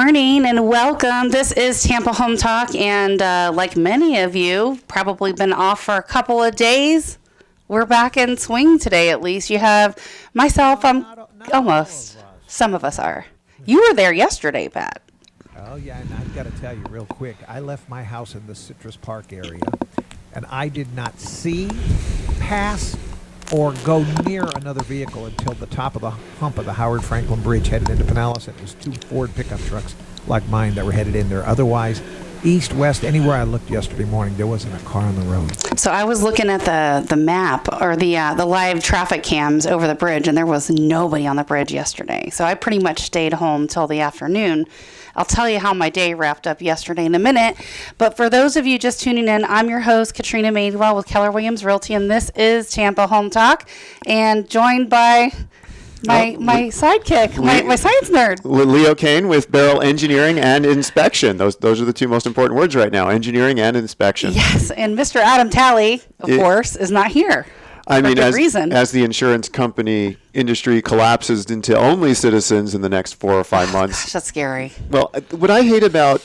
morning and welcome. This is Tampa Home Talk, and like many of you, probably been off for a couple of days. We're back in swing today, at least. You have myself, almost. Some of us are. You were there yesterday, Pat. Oh, yeah, and I've got to tell you real quick, I left my house in the Citrus Park area, and I did not see, pass, or go near another vehicle until the top of the hump of the Howard Franklin Bridge headed into Pinellas, and it was 2 Ford pickup trucks like mine that were headed in there. Otherwise, east, west, anywhere I looked yesterday morning, there wasn't a car on the road. So I was looking at the map or the live traffic cams over the bridge, and there was nobody on the bridge yesterday. So I pretty much stayed home till the afternoon. I'll tell you how my day wrapped up yesterday in a minute. But for those of you just tuning in, I'm your host, Katrina Madewell with Keller Williams Realty, and this is Tampa Home Talk, and joined by my sidekick, my science nerd. Leo Kane with Beryl Engineering and Inspection. Those are the two most important words right now, engineering and inspection. Yes, and Mr. Adam Talley, of course, is not here. I mean, as the insurance company industry collapses into only Citizens in the next 4 or 5 months. Gosh, that's scary. Well, what I hate about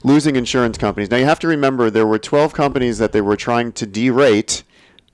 losing insurance companies, now you have to remember there were 12 companies that they were trying to derate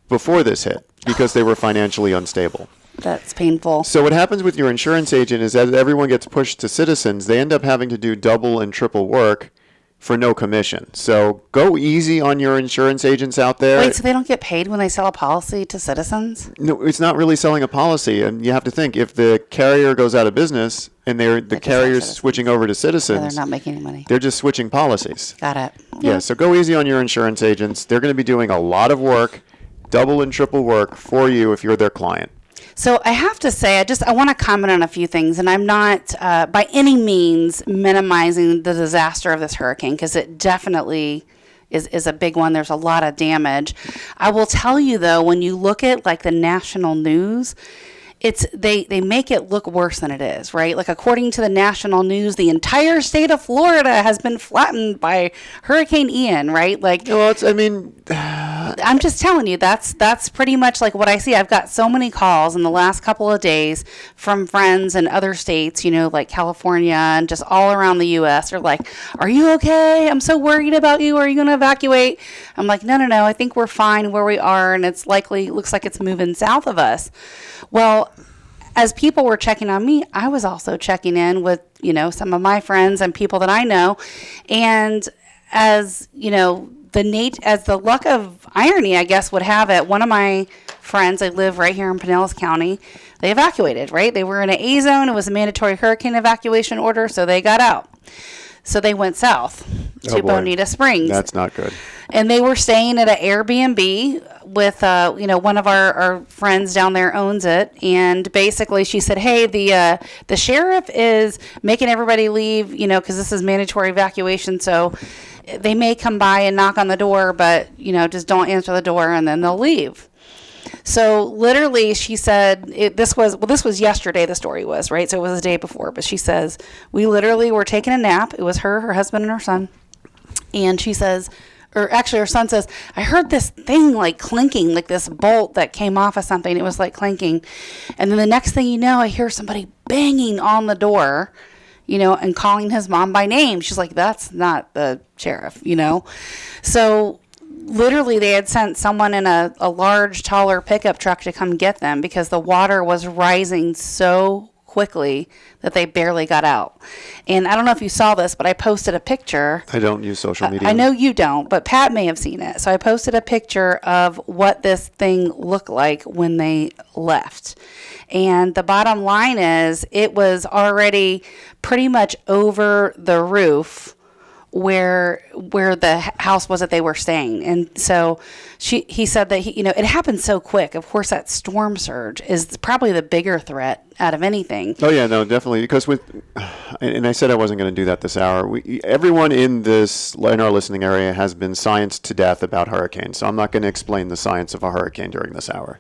before this hit because they were financially unstable. That's painful. So what happens with your insurance agent is as everyone gets pushed to Citizens, they end up having to do double and triple work for no commission. So go easy on your insurance agents out there. Wait, so they don't get paid when they sell a policy to Citizens? No, it's not really selling a policy. And you have to think, if the carrier goes out of business and the carrier's switching over to Citizens, so they're not making any money. They're just switching policies. Got it. Yeah, so go easy on your insurance agents. They're going to be doing a lot of work, double and triple work for you if you're their client. So I have to say, I want to comment on a few things, and I'm not by any means minimizing the disaster of this hurricane, because it definitely is a big one. There's a lot of damage. I will tell you, though, when you look at like the national news, they make it look worse than it is, right? Like according to the national news, the entire state of Florida has been flattened by Hurricane Ian, right? Like, well, I'm just telling you, that's pretty much like what I see. I've got so many calls in the last couple of days from friends in other states, like California and just all around the U.S. They're like, "Are you okay? I'm so worried about you. Are you going to evacuate?" I'm like, no. I think we're fine where we are, and looks like it's moving south of us. Well, as people were checking on me, I was also checking in with, some of my friends and people that I know. And as, as the luck of irony, I guess, would have it, one of my friends, they live right here in Pinellas County, they evacuated, right? They were in an A zone. It was a mandatory hurricane evacuation order, so they got out. So they went south to Bonita Springs. That's not good. And they were staying at an Airbnb with, one of our friends down there owns it. And basically she said, "Hey, the sheriff is making everybody leave, because this is mandatory evacuation. So they may come by and knock on the door, but, just don't answer the door and then they'll leave." So literally she said, this was yesterday, the story was, right? So it was the day before, but she says, we literally were taking a nap. It was her husband and her son. And she says, or actually her son says, "I heard this thing like clinking, like this bolt that came off of something. It was like clinking. And then the next thing you know, I hear somebody banging on the door, and calling his mom by name." She's like, "That's not the sheriff, So literally they had sent someone in a large, taller pickup truck to come get them because the water was rising so quickly that they barely got out. And I don't know if you saw this, but I posted a picture. I don't use social media. I know you don't, but Pat may have seen it. So I posted a picture of what this thing looked like when they left. And the bottom line is it was already pretty much over the roof where the house was that they were staying. And so he said that it happened so quick. Of course, that storm surge is probably the bigger threat out of anything. Oh yeah, no, definitely. Because and I said I wasn't going to do that this hour. Everyone in our listening area has been scienced to death about hurricanes. So I'm not going to explain the science of a hurricane during this hour.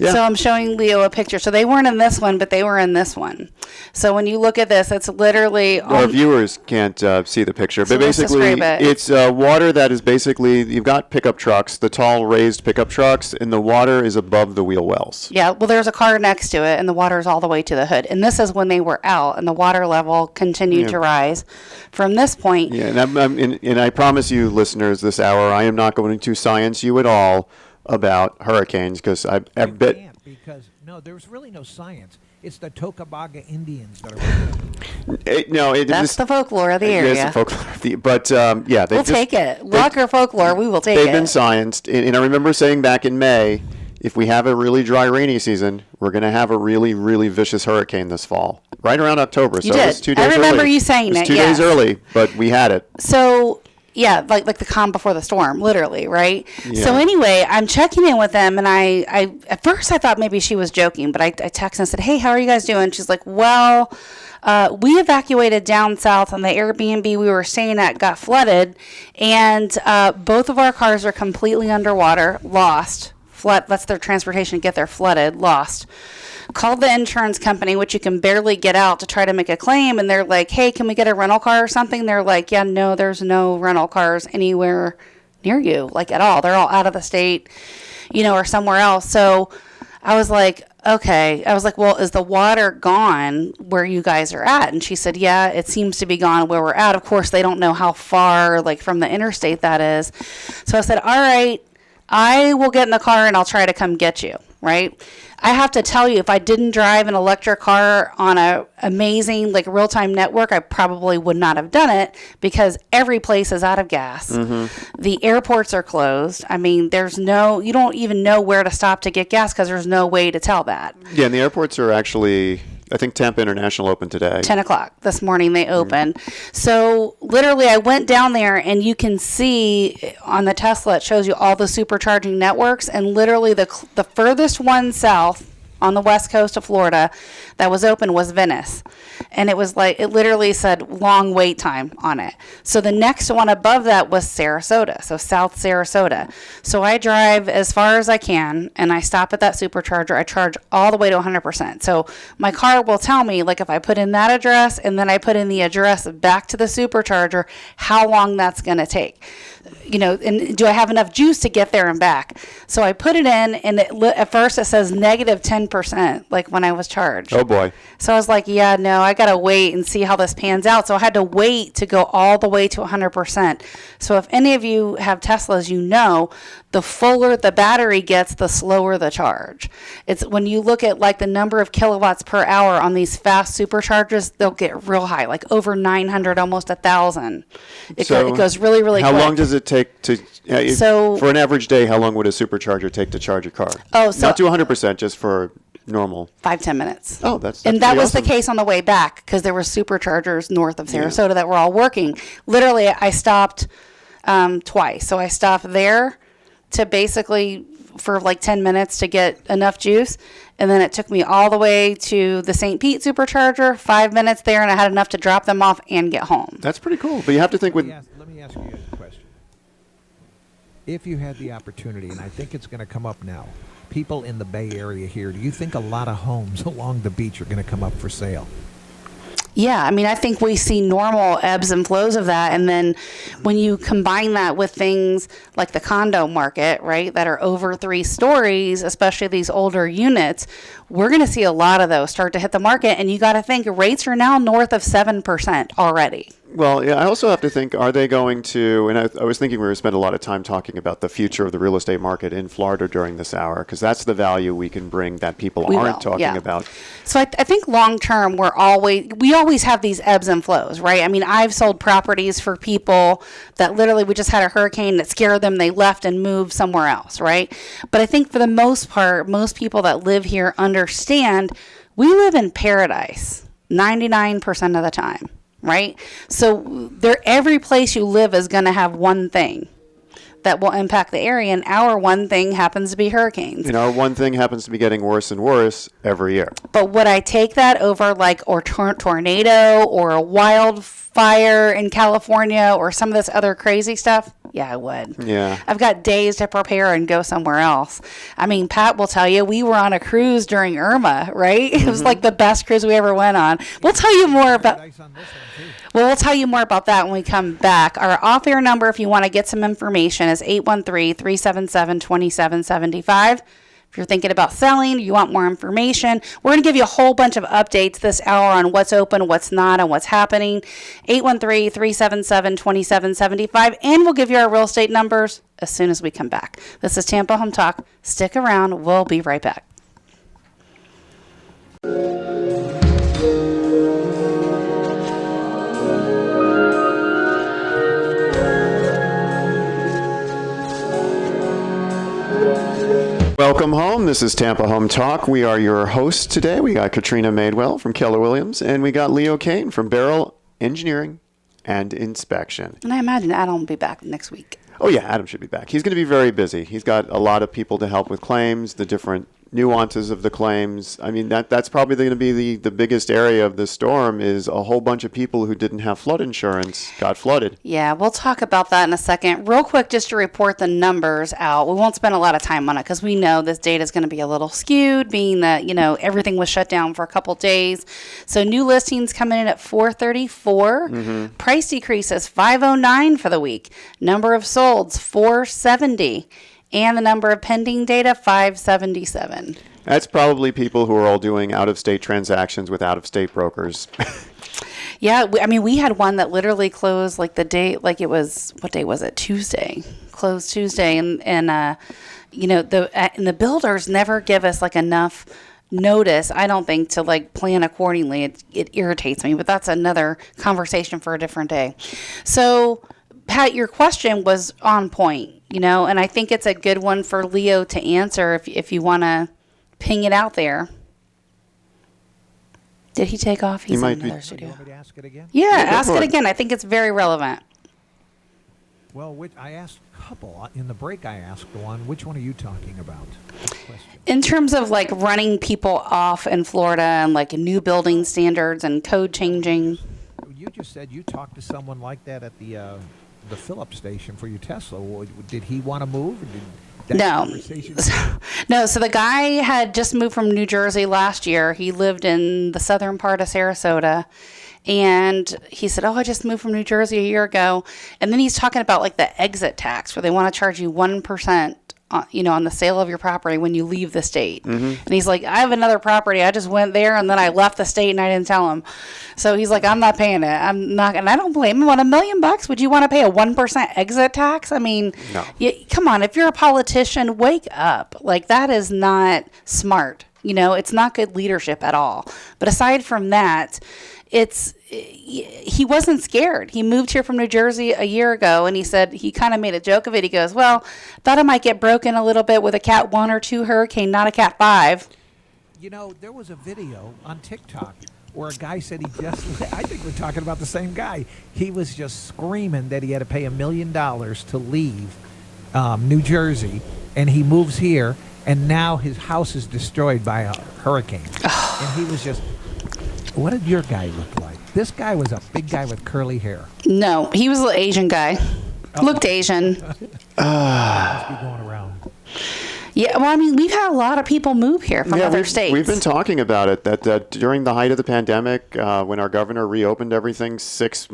Yeah. So I'm showing Leo a picture. So they weren't in this one, but they were in this one. So when you look at this, it's literally... Our viewers can't see the picture, So but let's basically describe it. it's water that is basically, you've got pickup trucks, the tall raised pickup trucks, and the water is above the wheel wells. Yeah, well, there's a car next to it, and the water is all the way to the hood. And this is when they were out, and the water level continued to rise. From this point... Yeah, and I promise you, listeners, this hour, I am not going to science you at all about hurricanes, because I bet... can't, because, no, there's really no science. It's the Tocobaga Indians that are... That's the folklore of the It is area. the folklore, but yeah, We'll take it. Luck or folklore, we will take it. They've been scienced, and I remember saying back in May, if we have a really dry, rainy season, we're going to have a really, really vicious hurricane this fall, right around October. You so did. It was 2 days I remember early. you saying it. Was it, 2 yes. days early, but we had it. So, yeah, like the calm before the storm, literally, right? Yeah. So anyway, I'm checking in with them, and I at first I thought maybe she was joking, but I texted and said, hey, how are you guys doing? She's like, well, we evacuated down south, and the Airbnb we were staying at got flooded, and both of our cars are completely underwater, lost. That's their transportation to get there, flooded, lost. Called the insurance company, which you can barely get out, to try to make a claim, and they're like, hey, can we get a rental car or something? They're like, yeah, no, there's no rental cars anywhere near you, like at all. They're all out of the state, or somewhere else. So I was like, okay. I was like, well, is the water gone where you guys are at? And she said, yeah, it seems to be gone where we're at. Of course, they don't know how far, from the interstate that is. So I said, all right, I will get in the car and I'll try to come get you, right? I have to tell you, if I didn't drive an electric car on a amazing, real-time network, I probably would not have done it, because every place is out of gas. Mm-hmm. The airports are closed. I mean, you don't even know where to stop to get gas, because there's no way to tell that. Yeah, and the airports are actually... I think Tampa International opened today. 10 o'clock this morning they opened. So literally I went down there, and you can see on the Tesla, it shows you all the supercharging networks, and literally the furthest one south on the west coast of Florida that was open was Venice. And it was it literally said long wait time on it. So the next one above that was Sarasota, so South Sarasota. So I drive as far as I can, and I stop at that supercharger. I charge all the way to 100%. So my car will tell me, if I put in that address and then I put in the address back to the supercharger, how long that's going to take. And do I have enough juice to get there and back? So I put it in, and at first it says negative 10%, when I was charged. Oh, boy. So I was like, yeah, no, I got to wait and see how this pans out. So I had to wait to go all the way to 100%. So if any of you have Teslas, the fuller the battery gets, the slower the charge. It's when you look at the number of kilowatts per hour on these fast superchargers, they'll get real high, over 900, almost 1,000. It goes really, really quick. How long does it take to... for an average day, how long would a supercharger take to charge a car? Oh, so... Not to 100%, just for normal. 5-10 minutes. Oh, that's and that was awesome. The case on the way back, because there were superchargers north of Sarasota that were all working. Literally, I stopped twice. So I stopped there to basically for 10 minutes to get enough juice, and then it took me all the way to the St. Pete supercharger, 5 minutes there, and I had enough to drop them off and get home. That's pretty cool. But you have to think Let me ask you guys a question. If you had the opportunity, and I think it's going to come up now, people in the Bay Area here, do you think a lot of homes along the beach are going to come up for sale? Yeah, I mean, I think we see normal ebbs and flows of that. And then when you combine that with things like the condo market, right, that are over 3 stories, especially these older units, we're going to see a lot of those start to hit the market. And you got to think rates are now north of 7% already. Well, yeah, I also have to think, are they going to, and I was thinking we were spend a lot of time talking about the future of the real estate market in Florida during this hour, because that's the value we can bring that people aren't talking about. So I think long term, we always have these ebbs and flows, right? I mean, I've sold properties for people that literally, we just had a hurricane that scared them. They left and moved somewhere else, right? But I think for the most part, most people that live here understand we live in paradise 99% of the time. Right? So every place you live is going to have one thing that will impact the area, and our one thing happens to be hurricanes. And our one thing happens to be getting worse and worse every year. But would I take that over tornado or a wildfire in California or some of this other crazy stuff? Yeah, I would. Yeah. I've got days to prepare and go somewhere else. I mean, Pat will tell you, we were on a cruise during Irma, right? It was like the best cruise we ever went on. We'll tell you more about... Well, we'll tell you more about that when we come back. Our off-air number, if you want to get some information, is 813-377-2775. If you're thinking about selling, you want more information, we're going to give you a whole bunch of updates this hour on what's open, what's not, and what's happening. 813-377-2775, and we'll give you our real estate numbers as soon as we come back. This is Tampa Home Talk. Stick around. We'll be right back. Welcome home. This is Tampa Home Talk. We are your hosts today. We got Katrina Madewell from Keller Williams, and we got Leo Kane from Beryl Engineering and Inspection. And I imagine Adam will be back next week. Oh, yeah, Adam should be back. He's going to be very busy. He's got a lot of people to help with claims, the different nuances of the claims. I mean, that's probably going to be the biggest area of this storm is a whole bunch of people who didn't have flood insurance got flooded. Yeah, we'll talk about that in a second. Real quick, just to report the numbers out. We won't spend a lot of time on it because we know this data is going to be a little skewed, being that, everything was shut down for a couple days. So new listings coming in at 434. Mm-hmm. Price decreases 509 for the week. Number of solds 470. And the number of pending data, 577. That's probably people who are all doing out-of-state transactions with out-of-state brokers. Yeah, we had one that literally closed like the day, like it was, what day was it? Tuesday. Closed Tuesday. And the builders never give us like enough notice, I don't think, to like plan accordingly. It irritates me, but that's another conversation for a different day. So, Pat, your question was on point. And I think it's a good one for Leo to answer if you want to ping it out there. Did he take off? He's in another studio. You want me to ask it again? Yeah, ask it again. I think it's very relevant. Well, I asked a couple. In the break, I asked one. Which one are you talking about? In terms of like running people off in Florida and like new building standards and code changing. You just said you talked to someone like that at the Phillips station for your Tesla. Did he want to move? Or did No. No, so the guy had just moved from New Jersey last year. He lived in the southern part of Sarasota. And he said, I just moved from New Jersey a year ago. And then he's talking about like the exit tax where they want to charge you 1%. On the sale of your property when you leave the state. Mm-hmm. And he's like, I have another property. I just went there and then I left the state and I didn't tell him. So he's like, I'm not paying it. I'm not, and I don't blame him. On $1 million, would you want to pay a 1% exit tax? I mean, no. Come on. If you're a politician, wake up. Like that is not smart. It's not good leadership at all. But aside from that, he wasn't scared. He moved here from New Jersey a year ago, and he said he kind of made a joke of it. He goes, well, thought I might get broken a little bit with a Cat 1 or 2 hurricane, not a Cat 5. There was a video on TikTok where a guy said I think we're talking about the same guy. He was just screaming that he had to pay $1 million to leave New Jersey, and he moves here, and now his house is destroyed by a hurricane. And he was just... What did your guy look like? This guy was a big guy with curly hair. No, he was an Asian guy. Oh. Looked Asian. Must be going around. Yeah, well, we've had a lot of people move here from other states. We've been talking about it, that during the height of the pandemic, when our governor reopened everything 6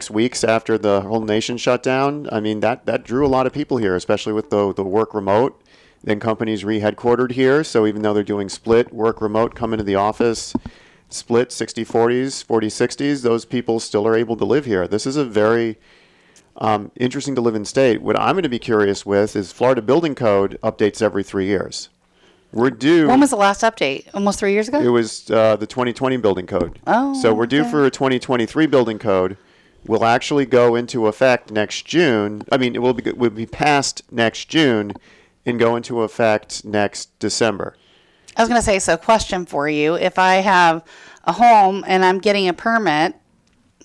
weeks after the whole nation shut down, that drew a lot of people here, especially with the work remote. Then companies re-headquartered here, so even though they're doing split work remote, come into the office, split 60-40s, 40-60s, those people still are able to live here. This is a very interesting to live in state. What I'm going to be curious with is Florida Building Code updates every 3 years. We're due. When was the last update? Almost 3 years ago? It was the 2020 Building Code. Oh, so we're due for a 2023 Building Code. Will actually go into effect next June. It will be passed next June and go into effect next December. I was going to say, so question for you. If I have a home and I'm getting a permit,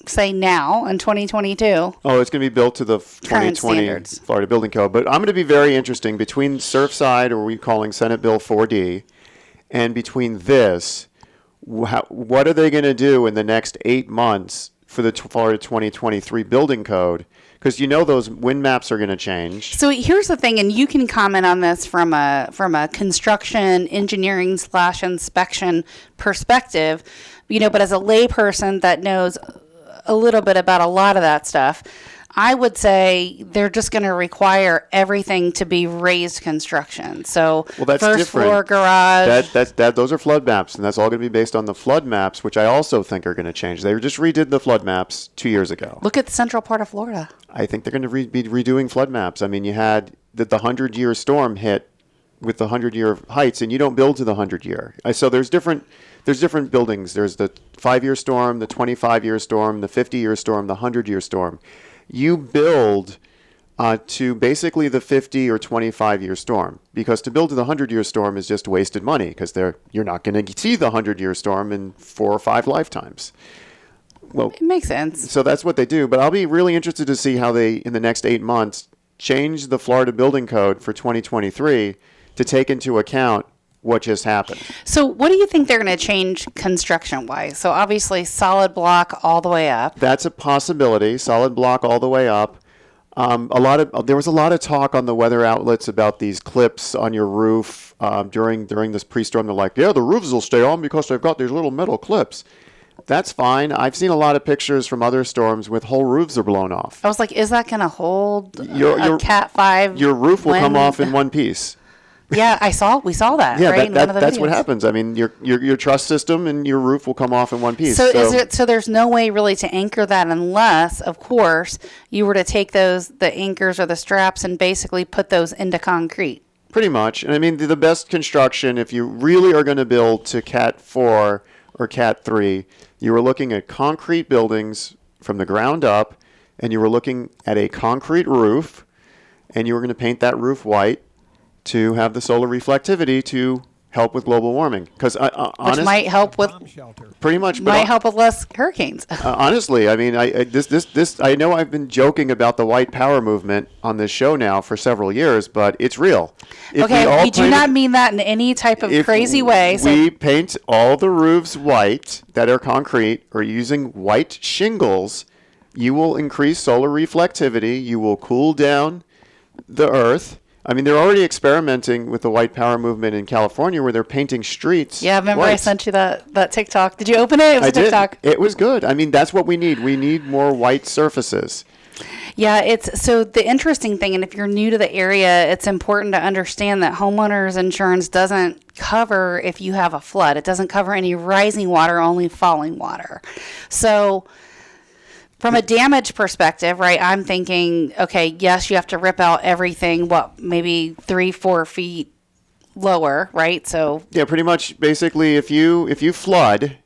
say now in 2022. Oh, it's going to be built to the 2020 Florida Building Code. But I'm going to be very interesting between Surfside, or we calling Senate Bill 4D, and between this, what are they going to do in the next 8 months for the Florida 2023 Building Code? because those wind maps are going to change. So here's the thing, and you can comment on this from a construction engineering / inspection perspective, but as a layperson that knows a little bit about a lot of that stuff, I would say they're just going to require everything to be raised construction. So that's first different. Floor garage. Those are flood maps, and that's all going to be based on the flood maps, which I also think are going to change. They just redid the flood maps 2 years ago. Look at the central part of Florida. I think they're going to be redoing flood maps. I mean, you had the 100-year storm hit with the 100-year heights, and you don't build to the 100-year. So there's different buildings. There's the 5-year storm, the 25-year storm, the 50-year storm, the 100-year storm. You build to basically the 50 or 25-year storm, because to build to the 100-year storm is just wasted money, because you're not going to see the 100-year storm in 4 or 5 lifetimes. Well, it makes sense. So that's what they do. But I'll be really interested to see how they, in the next 8 months, change the Florida Building Code for 2023 to take into account what just happened. So what do you think they're going to change construction-wise? So obviously solid block all the way up. That's a possibility, solid block all the way up. There was a lot of talk on the weather outlets about these clips on your roof during this pre-storm. They're like, yeah, the roofs will stay on because they've got these little metal clips. That's fine. I've seen a lot of pictures from other storms with whole roofs are blown off. I was like, is that going to hold a Cat 5? Your roof will come off in one piece. Yeah, we saw that. Yeah, right? That's what happens. I mean, your truss system and your roof will come off in one piece. So there's no way really to anchor that unless, of course, you were to take the anchors or the straps and basically put those into concrete. Pretty much. And I mean, the best construction, if you really are going to build to Cat 4 or Cat 3, you were looking at concrete buildings from the ground up, and you were looking at a concrete roof, and you were going to paint that roof white to have the solar reflectivity to help with global warming, because which might help with pretty much might help with less hurricanes. Honestly, I mean, I know I've been joking about the white power movement on this show now for several years, but it's real. We do not mean that in any type of crazy way. We paint all the roofs white that are concrete or using white shingles, you will increase solar reflectivity. You will cool down the earth. I mean, they're already experimenting with the white power movement in California, where they're painting streets. Yeah, remember white. I sent you that TikTok. Did you open it? It was a TikTok. It was good. I mean, that's what we need. We need more white surfaces. Yeah, so the interesting thing, and if you're new to the area, it's important to understand that homeowners insurance doesn't cover if you have a flood. It doesn't cover any rising water, only falling water. So from a damage perspective, right, I'm thinking, okay, yes, you have to rip out everything, maybe 3-4 feet lower, right? So yeah, pretty much. Basically, if you flood,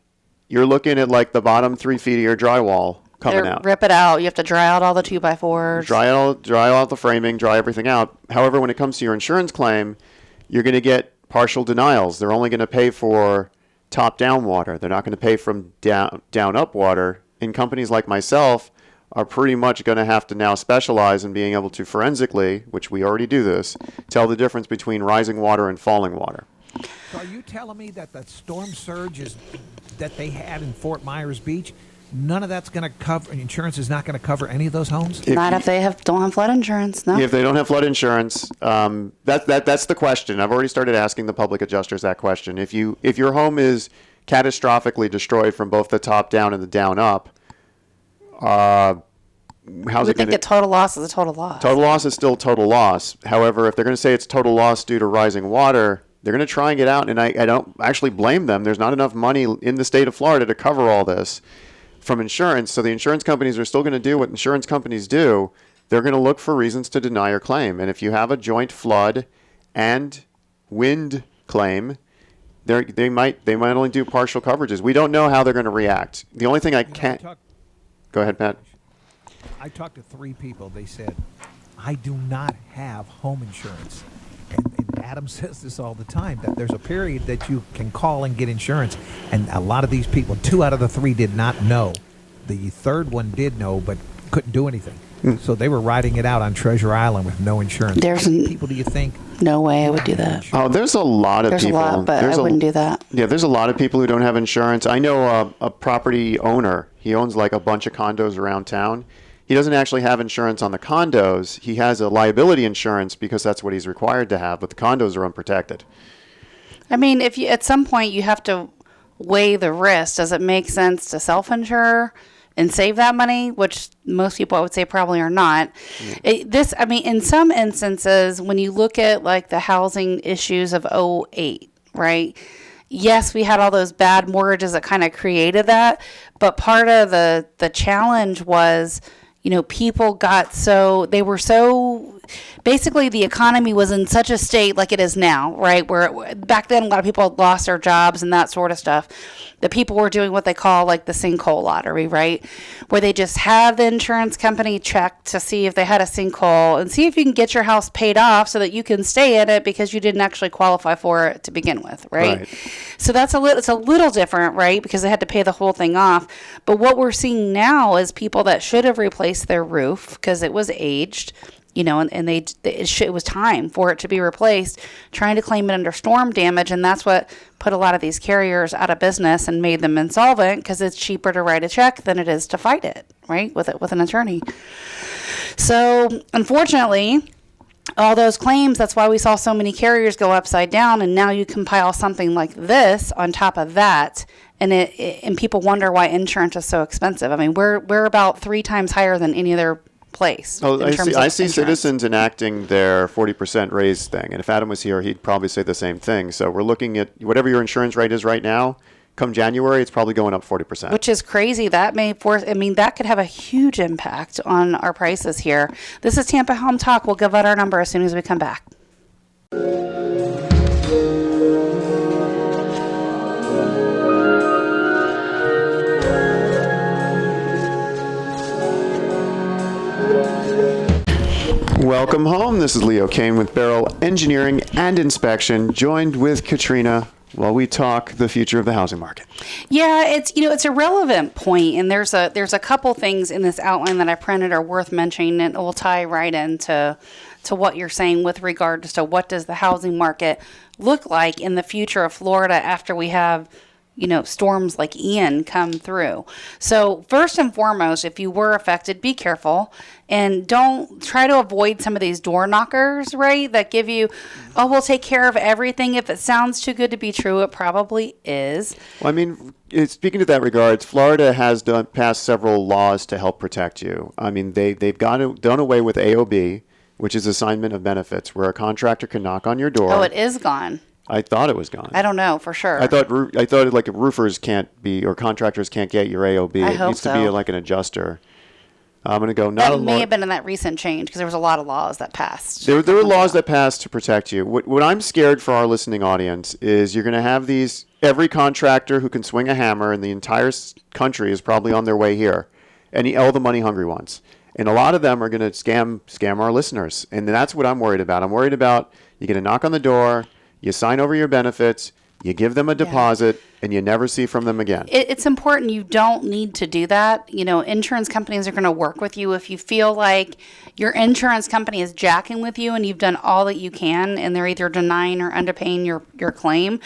you're looking at like the bottom 3 feet of your drywall coming out. Rip it out. You have to dry out all the 2x4s. Dry out the framing, dry everything out. However, when it comes to your insurance claim, you're going to get partial denials. They're only going to pay for top-down water. They're not going to pay from down-up water. And companies like myself are pretty much going to have to now specialize in being able to forensically, which we already do this, tell the difference between rising water and falling water. So are you telling me that storm surge that they had in Fort Myers Beach, none of that's going to cover, insurance is not going to cover any of those homes? Not if they don't have flood insurance, no. If they don't have flood insurance, that's the question. I've already started asking the public adjusters that question. If your home is catastrophically destroyed from both the top down and the down up, how's it going to... think a total loss is a total loss. Total loss is still total loss. However, if they're going to say it's total loss due to rising water, they're going to try and get out, and I don't actually blame them. There's not enough money in the state of Florida to cover all this from insurance, so the insurance companies are still going to do what insurance companies do. They're going to look for reasons to deny your claim, and if you have a joint flood and wind claim, they might only do partial coverages. We don't know how they're going to react. The only thing I can't... Go ahead, Pat. I talked to 3 people. They said, I do not have home insurance. And Adam says this all the time, that there's a period that you can call and get insurance. And a lot of these people, 2 out of the 3 did not know. The third one did know, but couldn't do anything. So they were riding it out on Treasure Island with no insurance. How many people do you think? No way I would do that. Oh, there's a lot of people. There's a lot, but I wouldn't do that. Yeah, there's a lot of people who don't have insurance. I know a property owner. He owns like a bunch of condos around town. he doesn't actually have insurance on the condos. He has a liability insurance because that's what he's required to have, but the condos are unprotected. I mean, if you at some point you have to weigh the risk, does it make sense to self-insure and save that money? Which most people, I would say, probably are not. In some instances, when you look at like the housing issues of '08, right? Yes, we had all those bad mortgages that kind of created that, but part of the challenge was, people basically the economy was in such a state like it is now, right? Where back then a lot of people had lost their jobs and that sort of stuff. The people were doing what they call like the sinkhole lottery, right? Where they just have the insurance company check to see if they had a sinkhole and see if you can get your house paid off so that you can stay in it because you didn't actually qualify for it to begin with, right? So it's a little different, right? Because they had to pay the whole thing off. But what we're seeing now is people that should have replaced their roof because it was aged, and it was time for it to be replaced, trying to claim it under storm damage, and that's what put a lot of these carriers out of business and made them insolvent because it's cheaper to write a check than it is to fight it, right, with an attorney. So, unfortunately, all those claims, that's why we saw so many carriers go upside down, and now you compile something like this on top of that, and people wonder why insurance is so expensive. I mean, we're about 3 times higher than any other place. Oh, I see Citizens enacting their 40% raise thing, and if Adam was here, he'd probably say the same thing. So we're looking at whatever your insurance rate is right now. Come January, it's probably going up 40%. Which is crazy. That could have a huge impact on our prices here. This is Tampa Home Talk. We'll give out our number as soon as we come back. Welcome home. This is Leo Kane with Beryl Engineering and Inspection, joined with Katrina while we talk the future of the housing market. Yeah, it's a relevant point, and there's a couple things in this outline that I printed are worth mentioning, and it will tie right into what you're saying with regards to what does the housing market look like in the future of Florida after we have storms like Ian come through. So first and foremost, if you were affected, be careful and don't try to avoid some of these door knockers, right? That give you, we'll take care of everything. If it sounds too good to be true, it probably is. Well, I mean, speaking to that regards, Florida has passed several laws to help protect you. I mean, they've done away with AOB, which is assignment of benefits, where a contractor can knock on your door. Oh, it is gone. I thought it was gone. I don't know for sure. I thought like roofers can't be, or contractors can't get your AOB. I it hope needs so. to be like an adjuster. I'm going to go. That may have been in that recent change because there was a lot of laws that passed. There were laws that passed to protect you. What I'm scared for our listening audience is you're going to have every contractor who can swing a hammer in the entire country is probably on their way here, and all the money hungry ones. And a lot of them are going to scam our listeners, and that's what I'm worried about. I'm worried about you get a knock on the door. You sign over your benefits, you give them a deposit, and you never see from them again. It's important. You don't need to do that. Insurance companies are going to work with you if you feel like your insurance company is jacking with you and you've done all that you can and they're either denying or underpaying your claim.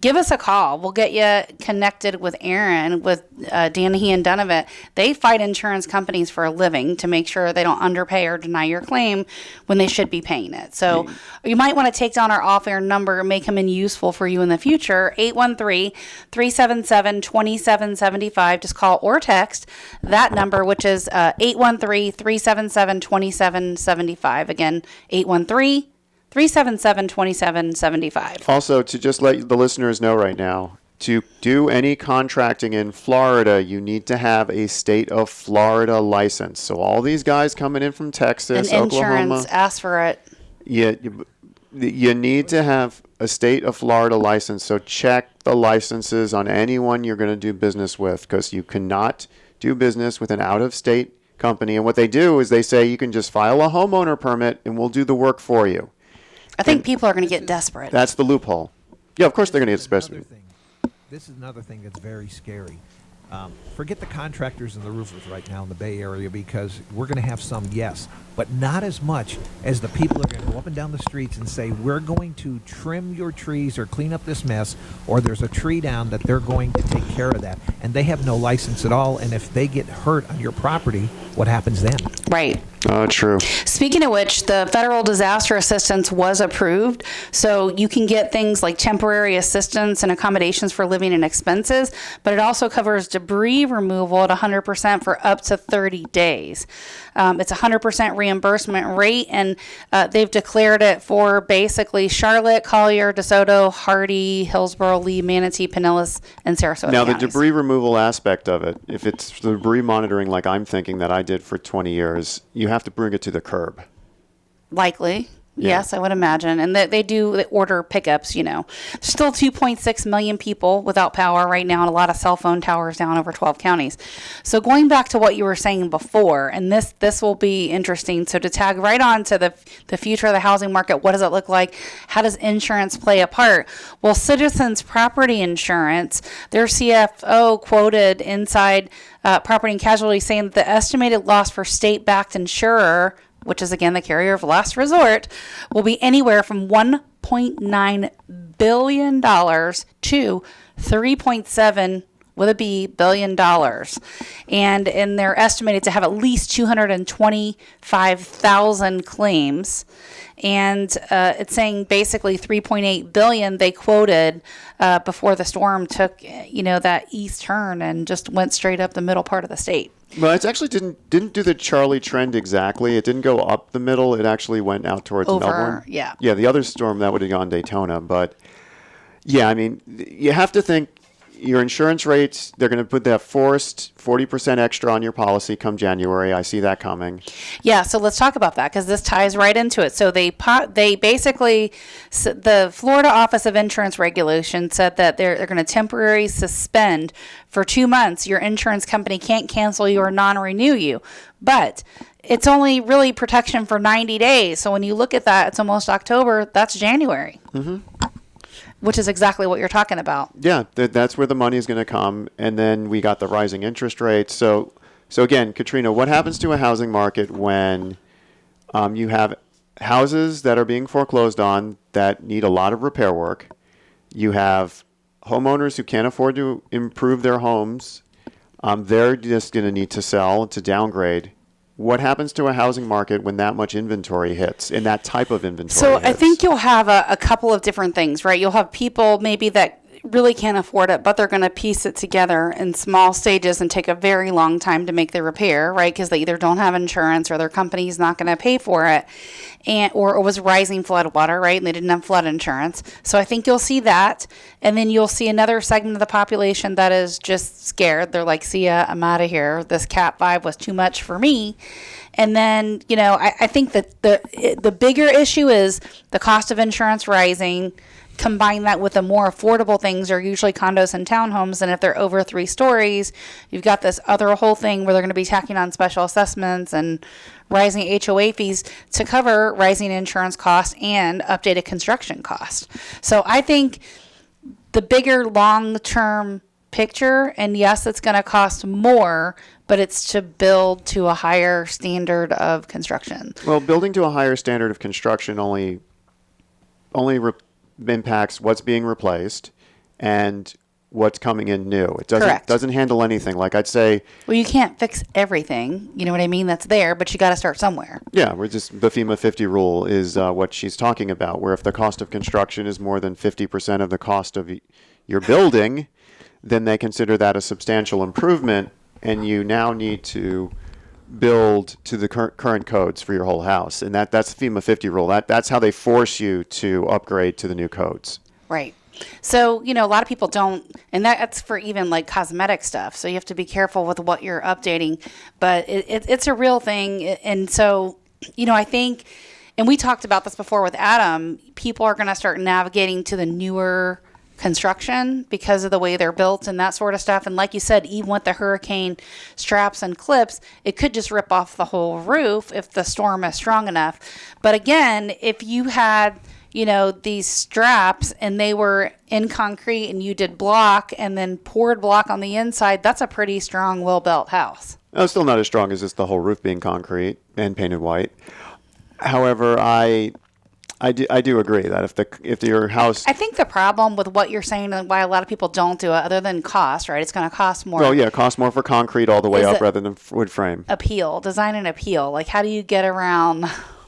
Give us a call. We'll get you connected with Aaron, with Danahy and Donovan. They fight insurance companies for a living to make sure they don't underpay or deny your claim when they should be paying it. So you might want to take down our off-air number and make them useful for you in the future. 813-377-2775. Just call or text that number, which is 813-377-2775. Again, 813-377-2775. Also, to just let the listeners know right now, to do any contracting in Florida, you need to have a state of Florida license. So all these guys coming in from Texas, and Oklahoma, insurance, ask for it. You need to have a state of Florida license. So check the licenses on anyone you're going to do business with, because you cannot do business with an out-of-state company. And what they do is they say you can just file a homeowner permit and we'll do the work for you. I think people are going to get desperate. That's the loophole. Yeah, of course they're going to get desperate. This is another thing that's very scary. Forget the contractors and the roofers right now in the Bay Area, because we're going to have some, yes, but not as much as the people that are going to go go up and down the streets and say, we're going to trim your trees or clean up this mess, or there's a tree down, that they're going to take care of that. And they have no license at all. And if they get hurt on your property, what happens then? Right. True. Speaking of which, the federal disaster assistance was approved. So you can get things like temporary assistance and accommodations for living and expenses, but it also covers debris removal at 100% for up to 30 days. It's 100% reimbursement rate, and they've declared it for basically Charlotte, Collier, DeSoto, Hardy, Hillsborough, Lee, Manatee, Pinellas, and Sarasota Now, the counties. debris removal aspect of it, if it's the debris monitoring like I'm thinking that I did for 20 years, you have to bring it to the curb. Likely. Yeah. Yes, I would imagine. And they order pickups, There's still 2.6 million people without power right now, and a lot of cell phone towers down over 12 counties. So going back to what you were saying before, and this will be interesting. So to tag right on to the future of the housing market, what does it look like? How does insurance play a part? Well, Citizens Property Insurance, their CFO quoted inside Property and Casualty saying that the estimated loss for state-backed insurer, which is, again, the carrier of last resort, will be anywhere from $1.9 billion to $3.7 with a B, billion dollars. And they're estimated to have at least 225,000 claims. And it's saying basically 3.8 billion they quoted before the storm took, that east turn and just went straight up the middle part of the state. Well, it actually didn't do the Charlie trend exactly. It didn't go up the middle. It actually went out towards Melbourne. Yeah. Yeah, the other storm, that would have gone Daytona. But, yeah, I mean, you have to think your insurance rates, they're going to put that forced 40% extra on your policy come January. I see that coming. Yeah, so let's talk about that because this ties right into it. So they basically, the Florida Office of Insurance Regulation said that they're going to temporarily suspend for 2 months. Your insurance company can't cancel you or non-renew you, but it's only really protection for 90 days. So when you look at that, it's almost October. That's January. Mm-hmm. Which is exactly what you're talking about. Yeah, that's where the money is going to come. And then we got the rising interest rates. So again, Katrina, what happens to a housing market when you have houses that are being foreclosed on that need a lot of repair work? You have homeowners who can't afford to improve their homes. They're just going to need to sell, to downgrade. What happens to a housing market when that much inventory hits, and that type of inventory So hits? I think you'll have a couple of different things, right? You'll have people maybe that really can't afford it, but they're going to piece it together in small stages and take a very long time to make the repair, right? Because they either don't have insurance or their company's not going to pay for it, or it was rising flood water, right? And they didn't have flood insurance. So I think you'll see that. And then you'll see another segment of the population that is just scared. They're like, see ya, I'm out of here. This Cat 5 was too much for me. And then, I think that the bigger issue is the cost of insurance rising. Combine that with the more affordable things are usually condos and townhomes. And if they're over 3 stories, you've got this other whole thing where they're going to be tacking on special assessments and rising HOA fees to cover rising insurance costs and updated construction costs. So I think the bigger long-term picture, and yes, it's going to cost more, but it's to build to a higher standard of construction. Well, building to a higher standard of construction only impacts what's being replaced and what's coming in new. It doesn't handle anything. Like I'd say, well, you can't fix everything. You know what I mean? That's there, but you got to start somewhere. Yeah, the FEMA 50 rule is what she's talking about, where if the cost of construction is more than 50% of the cost of your building, then they consider that a substantial improvement, and you now need to build to the current codes for your whole house. And that's the FEMA 50 rule. That's how they force you to upgrade to the new codes. Right. So, a lot of people don't, and that's for even like cosmetic stuff. So you have to be careful with what you're updating, but it's a real thing. And so, I think, and we talked about this before with Adam, people are going to start navigating to the newer construction because of the way they're built and that sort of stuff. And like you said, even with the hurricane straps and clips, it could just rip off the whole roof if the storm is strong enough. But again, if you had, these straps and they were in concrete and you did block and then poured block on the inside, that's a pretty strong, well-built house. It's still not as strong as just the whole roof being concrete and painted white. However, I do agree that if your house. I think the problem with what you're saying and why a lot of people don't do it, other than cost, right? It's going to cost more. Oh yeah, it costs more for concrete all the way Is up it rather than wood frame. Design and appeal. Like, how do you get around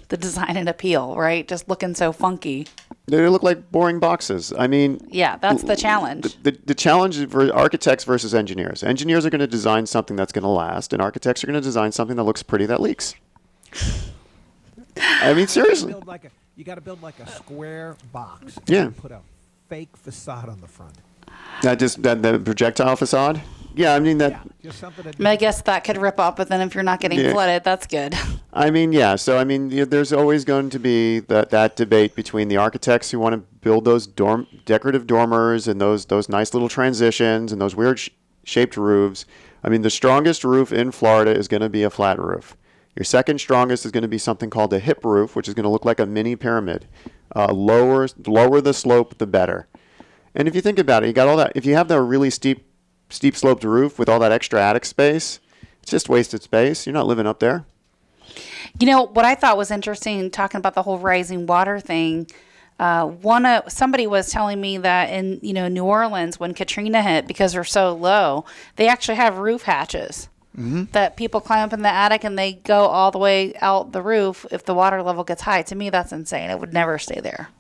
the design and appeal, right? Just looking so funky. They look like boring boxes. I mean, yeah, that's the challenge. The challenge for architects versus engineers. Engineers are going to design something that's going to last, and architects are going to design something that looks pretty that leaks. I mean, seriously. You got to build like a square box. Yeah. And put a fake facade on the front. The projectile facade. Yeah, I mean that. Yeah, just something that I guess that could rip up, but then if you're not getting flooded, that's good. I mean, yeah. So I mean, there's always going to be that debate between the architects who want to build those decorative dormers and those nice little transitions and those weird shaped roofs. I mean, the strongest roof in Florida is going to be a flat roof. Your second strongest is going to be something called a hip roof, which is going to look like a mini pyramid. Lower the slope, the better. And if you think about it, you got all that. If you have the really steep sloped roof with all that extra attic space, it's just wasted space. You're not living up there. You know, what I thought was interesting, talking about the whole rising water thing, somebody was telling me that in New Orleans, when Katrina hit, because they're so low, they actually have roof hatches. Mm-hmm. That people climb up in the attic and they go all the way out the roof if the water level gets high. To me, that's insane. It would never stay there.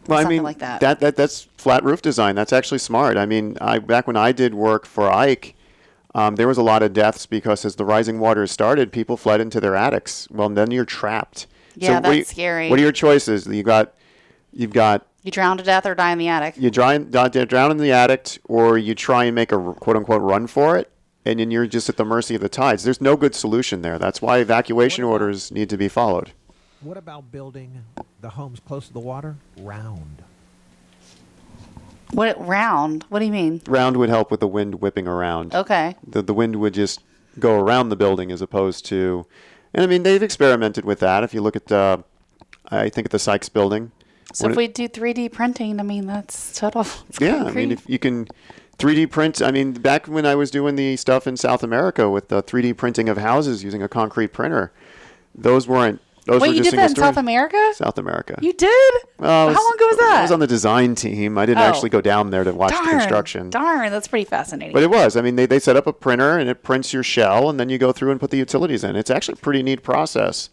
Well, Something I mean, like that. That's flat roof design. That's actually smart. I mean, back when I did work for Ike, there was a lot of deaths because as the rising waters started, people fled into their attics. Well, then you're trapped. Yeah, so that's scary. What are your choices? You've got you drown to death or die in the attic. You drown in the attic, or you try and make a quote unquote run for it. And then you're just at the mercy of the tides. There's no good solution there. That's why evacuation orders need to be followed. What about building the homes close to the water? Round. What round? What do you mean? Round would help with the wind whipping around. Okay. The wind would just go around the building as opposed to... And I mean, they've experimented with that. If you look at, I think at the Sykes building. So if we do 3D printing, I mean, that's total... Yeah, I mean, if you can... 3D print, I mean, back when I was doing the stuff in South America with the 3D printing of houses using a concrete printer, those were Wait, you just did that in South America? South America. You did? How long ago was that? I was on the design team. I didn't actually go down there to watch the construction. Darn, that's pretty fascinating. But it was. I mean, they set up a printer and it prints your shell, and then you go through and put the utilities in. It's actually a pretty neat process.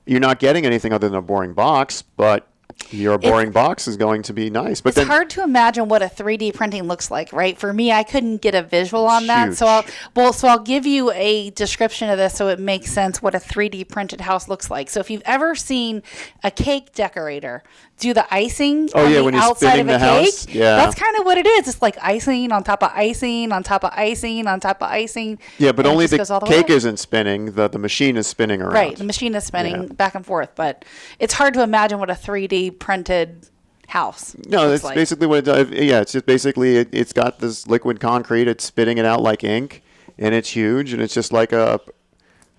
You're not getting anything other than a boring box, but your boring box is going to be nice. But it's hard to imagine what a 3D printing looks like, right? For me, I couldn't get a visual on that. Huge. So I'll give you a description of this so it makes sense what a 3D printed house looks like. So if you've ever seen a cake decorator do the icing on the when he's outside spinning of a the cake, house? Yeah. that's kind of what it is. It's like icing on top of icing on top of icing on top of icing. Yeah, but only the cake way. isn't spinning. The machine is spinning around. Right, the machine is spinning back and forth. But it's hard to imagine what a 3D printed house. No, that's basically what it does. Yeah, it's just basically it's got this liquid concrete. It's spitting it out like ink, and it's huge, and it's just like a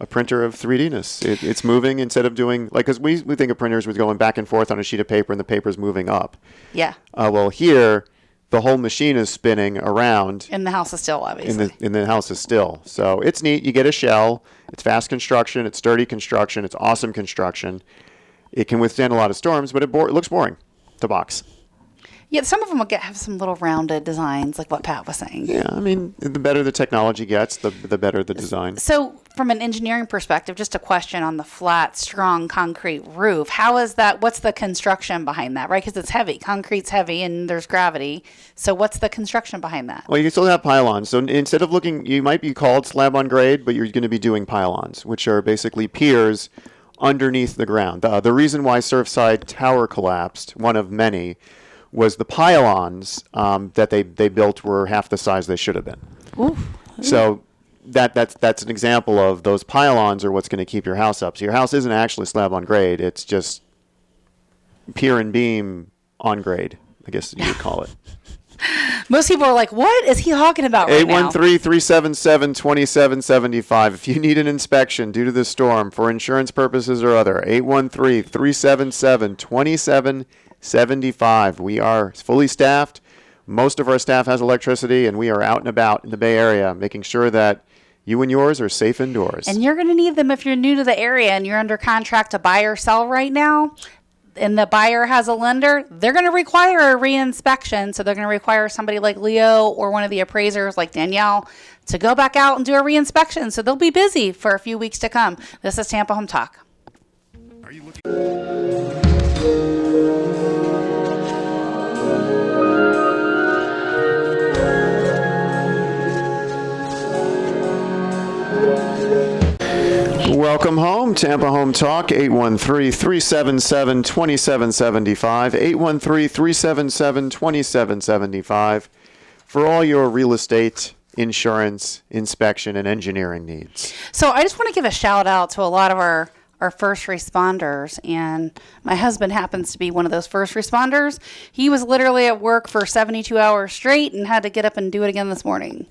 printer of 3D-ness. It's moving instead of doing because we think of printers with going back and forth on a sheet of paper, and the paper's moving up. Yeah. Well, here the whole machine is spinning around, and the house is still obviously. And the house is still. So it's neat. You get a shell. It's fast construction. It's sturdy construction. It's awesome construction. It can withstand a lot of storms, but it looks boring. The box. Yeah, some of them will have some little rounded designs, like what Pat was saying. Yeah, I mean, the better the technology gets, the better the design. So, from an engineering perspective, just a question on the flat, strong concrete roof. How is that? What's the construction behind that? Right, because it's heavy. Concrete's heavy, and there's gravity. So, what's the construction behind that? Well, you still have pylons. So instead of you might be called slab on grade, but you're going to be doing pylons, which are basically piers underneath the ground. The reason why Surfside Tower collapsed, one of many, was the pylons that they built were half the size they should have been. Ooh. So that's an example of those pylons are what's going to keep your house up. So your house isn't actually slab on grade. It's just pier and beam on grade, I guess you would call it. Most people are like, what is he talking about right now? 813-377-2775. If you need an inspection due to the storm for insurance purposes or other, 813-377-2775. We are fully staffed. Most of our staff has electricity, and we are out and about in the Bay Area making sure that you and yours are safe indoors. And you're going to need them if you're new to the area and you're under contract to buy or sell right now. and the buyer has a lender, they're going to require a reinspection. So they're going to require somebody like Leo or one of the appraisers like Danielle to go back out and do a reinspection. So they'll be busy for a few weeks to come. This is Tampa Home Talk. Are you looking? Welcome home, Tampa Home Talk, 813-377-2775, 813-377-2775, for all your real estate, insurance, inspection, and engineering needs. So I just want to give a shout out to a lot of our first responders, and my husband happens to be one of those first responders. He was literally at work for 72 hours straight and had to get up and do it again this morning.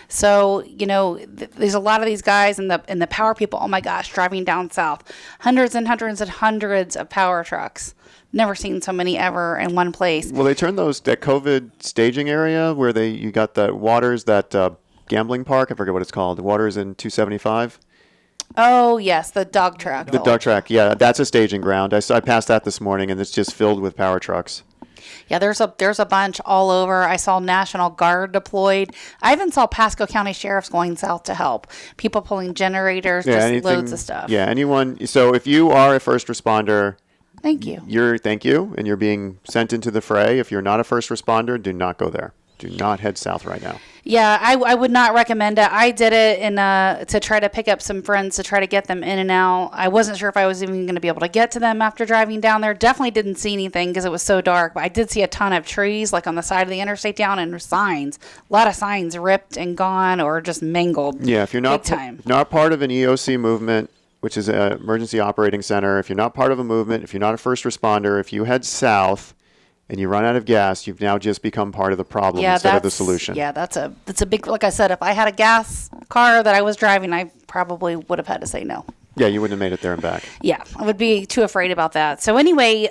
So, there's a lot of these guys and the power people, oh my gosh, driving down south, hundreds and hundreds and hundreds of power trucks. Never seen so many ever in one place. Well, they turned that COVID staging area where you got the Waters, that gambling park, I forget what it's called, Waters in 275. Oh, yes, the dog track. The dog track, yeah, that's a staging ground. I passed that this morning, and it's just filled with power trucks. Yeah, there's a bunch all over. I saw National Guard deployed. I even saw Pasco County Sheriffs going south to help. People pulling generators, loads of stuff. Yeah, anyone. So if you are a first responder, thank you. Thank you, and you're being sent into the fray. If you're not a first responder, do not go there. Do not head south right now. Yeah, I would not recommend it. I did it to try to pick up some friends to try to get them in and out. I wasn't sure if I was even going to be able to get to them after driving down there. Definitely didn't see anything because it was so dark. But I did see a ton of trees like on the side of the interstate down and signs. A lot of signs ripped and gone or just mangled. Yeah, if you're not part of an EOC movement, which is an emergency operating center, if you're not part of a movement, if you're not a first responder, if you head south and you run out of gas, you've now just become part of the problem instead of the solution. Yeah, that's a big, like I said, if I had a gas car that I was driving, I probably would have had to say no. Yeah, you wouldn't have made it there and back. Yeah, I would be too afraid about that. So anyway,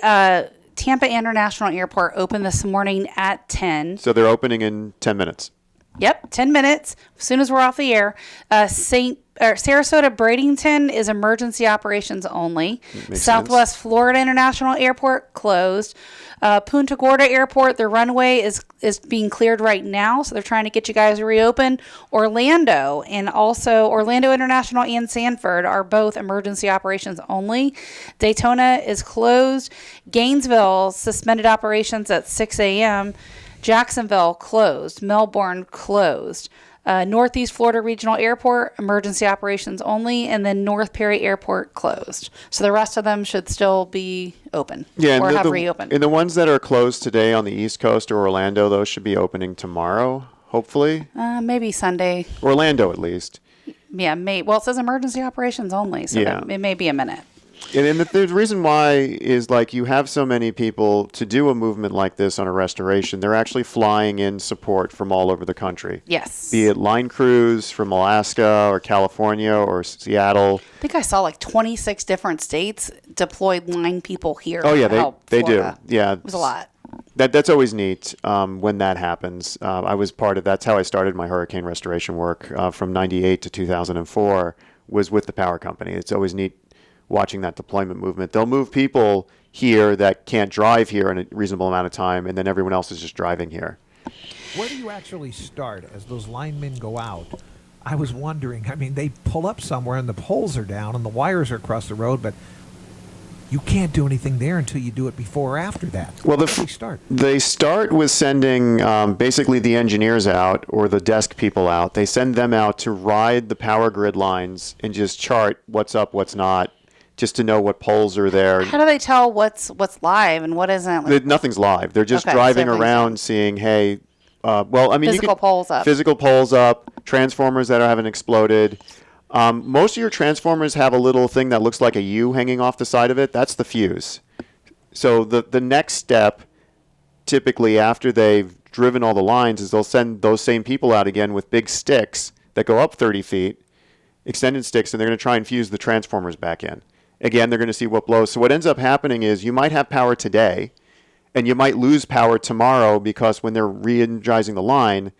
Tampa International Airport opened this morning at 10. So they're opening in 10 minutes. Yep, 10 minutes as soon as we're off the air. Sarasota Bradenton is emergency operations only. Southwest sense. Florida International Airport closed. Punta Gorda Airport, the runway is being cleared right now, so they're trying to get you guys reopened. Orlando and also Orlando International and Sanford are both emergency operations only. Daytona is closed. Gainesville suspended operations at 6 a.m. Jacksonville closed. Melbourne closed. Northeast Florida Regional Airport, emergency operations only, and then North Perry Airport closed. So the rest of them should still be open or have reopened. And the ones that are closed today on the East Coast or Orlando, those should be opening tomorrow, hopefully. Maybe Sunday. Orlando, at least. Yeah, well, it says emergency operations only, so it may be a minute. And the reason why is you have so many people to do a movement like this on a restoration. They're actually flying in support from all over the country. Yes. Be it line crews from Alaska or California or Seattle. I think I saw 26 different states deployed line people here. Oh, yeah, they do. Florida. Yeah. It was a lot. That's always neat when that happens. I was part of that's how I started my hurricane restoration work from 98 to 2004 was with the power company. It's always neat watching that deployment movement. They'll move people here that can't drive here in a reasonable amount of time, and then everyone else is just driving here. Where do you actually start as those linemen go out? I was wondering, they pull up somewhere and the poles are down and the wires are across the road, but you can't do anything there until you do it before or after that. Well, They start with sending basically the engineers out or the desk people out. They send them out to ride the power grid lines and just chart what's up, what's not, just to know what poles are there. How do they tell what's live and what isn't? Nothing's live. They're just driving around seeing, hey, physical poles up. Physical poles up, transformers that haven't exploded. Most of your transformers have a little thing that looks like a U hanging off the side of it. That's the fuse. So the next step, typically after they've driven all the lines, is they'll send those same people out again with big sticks that go up 30 feet, extended sticks, and they're going to try and fuse the transformers back in. Again, they're going to see what blows. So what ends up happening is you might have power today, and you might lose power tomorrow because when they're re-energizing the line,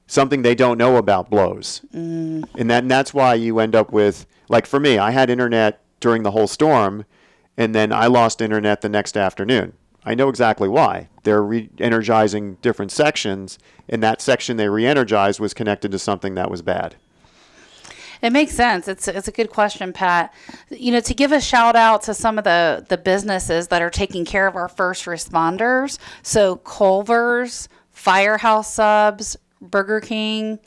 something they don't know about blows. And that's why you end up with, for me, I had internet during the whole storm, and then I lost internet the next afternoon. I know exactly why. They're re-energizing different sections, and that section they re-energized was connected to something that was bad. It makes sense. It's a good question, Pat. To give a shout out to some of the businesses that are taking care of our first responders. So Culver's, Firehouse Subs, Burger King,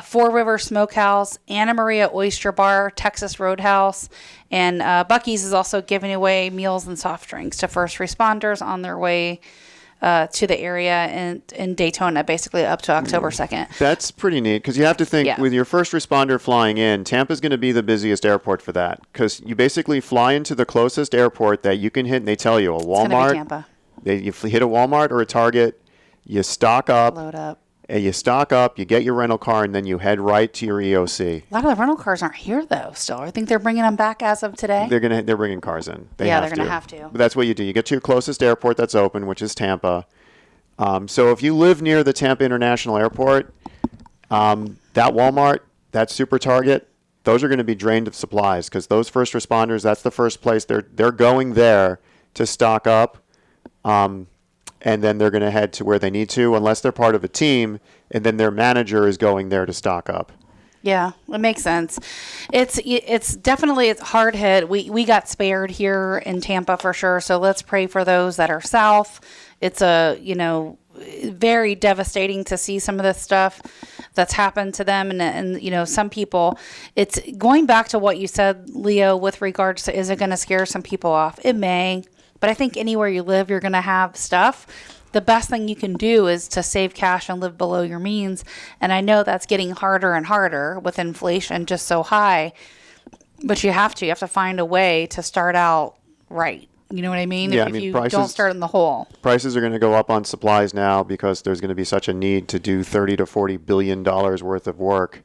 Four River Smokehouse, Anna Maria Oyster Bar, Texas Roadhouse, and Buc-ee's is also giving away meals and soft drinks to first responders on their way to the area in Daytona, basically up to October 2nd. That's pretty neat, because you have to think, with your first responder flying in, Tampa's going to be the busiest airport for that, because you basically fly into the closest airport that you can hit, and they tell you a Walmart. It's gonna be Tampa. You hit a Walmart or a Target, you stock up. Load up. And you stock up, you get your rental car, and then you head right to your EOC. A lot of the rental cars aren't here, though, still. I think they're bringing them back as of today. They're bringing cars in. They're going to have to. But that's what you do. You get to your closest airport that's open, which is Tampa. So if you live near the Tampa International Airport, that Walmart, that Super Target, those are going to be drained of supplies, because those first responders, that's the first place they're going there to stock up. And then they're going to head to where they need to, unless they're part of a team, and then their manager is going there to stock up. Yeah, it makes sense. It's definitely hard hit. We got spared here in Tampa for sure, so let's pray for those that are south. It's very devastating to see some of the stuff that's happened to them, and some people. It's going back to what you said, Leo, with regards to, is it going to scare some people off? It may. But I think anywhere you live, you're going to have stuff. The best thing you can do is to save cash and live below your means. And I know that's getting harder and harder with inflation just so high. But you have to find a way to start out right. You know what I mean? Yeah, if you don't start in the hole. Prices are going to go up on supplies now, because there's going to be such a need to do $30 to $40 billion worth of work.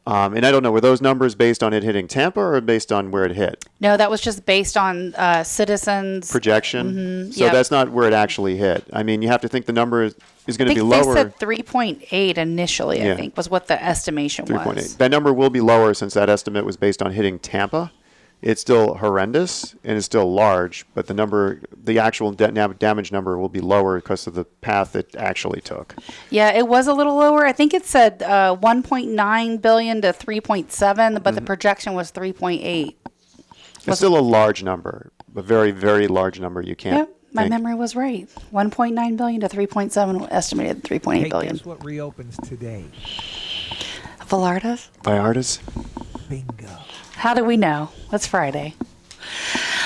And I don't know, were those numbers based on it hitting Tampa or based on where it hit? No, that was just based on citizens' projection. Mm-hmm. So that's not where it actually hit. I mean, you have to think the number is going to be lower. They said 3.8 initially, I think, was what the estimation 3.8. was. That number will be lower, since that estimate was based on hitting Tampa. It's still horrendous and it's still large, but the actual damage number will be lower because of the path it actually took. Yeah, it was a little lower. I think it said 1.9 billion to 3.7, but the projection was 3.8. It's still a large number, a very, very large number. You can't. Yep, my memory was right. 1.9 billion to 3.7, estimated 3.8 billion. Guess what reopens today? Vallarta's? Bingo. How do we know? It's Friday.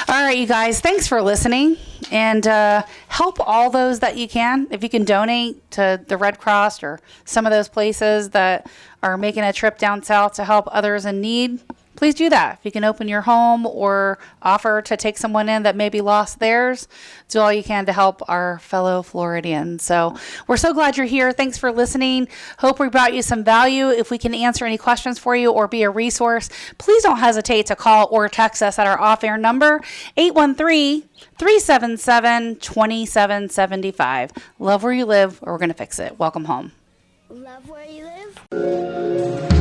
All right, you guys, thanks for listening. And help all those that you can. If you can donate to the Red Cross or some of those places that are making a trip down south to help others in need, please do that. If you can open your home or offer to take someone in that maybe lost theirs, do all you can to help our fellow Floridians. So we're so glad you're here. Thanks for listening. Hope we brought you some value. If we can answer any questions for you or be a resource, please don't hesitate to call or text us at our off-air number, 813-377-2775. Love where you live, or we're going to fix it. Welcome home. Love where you live?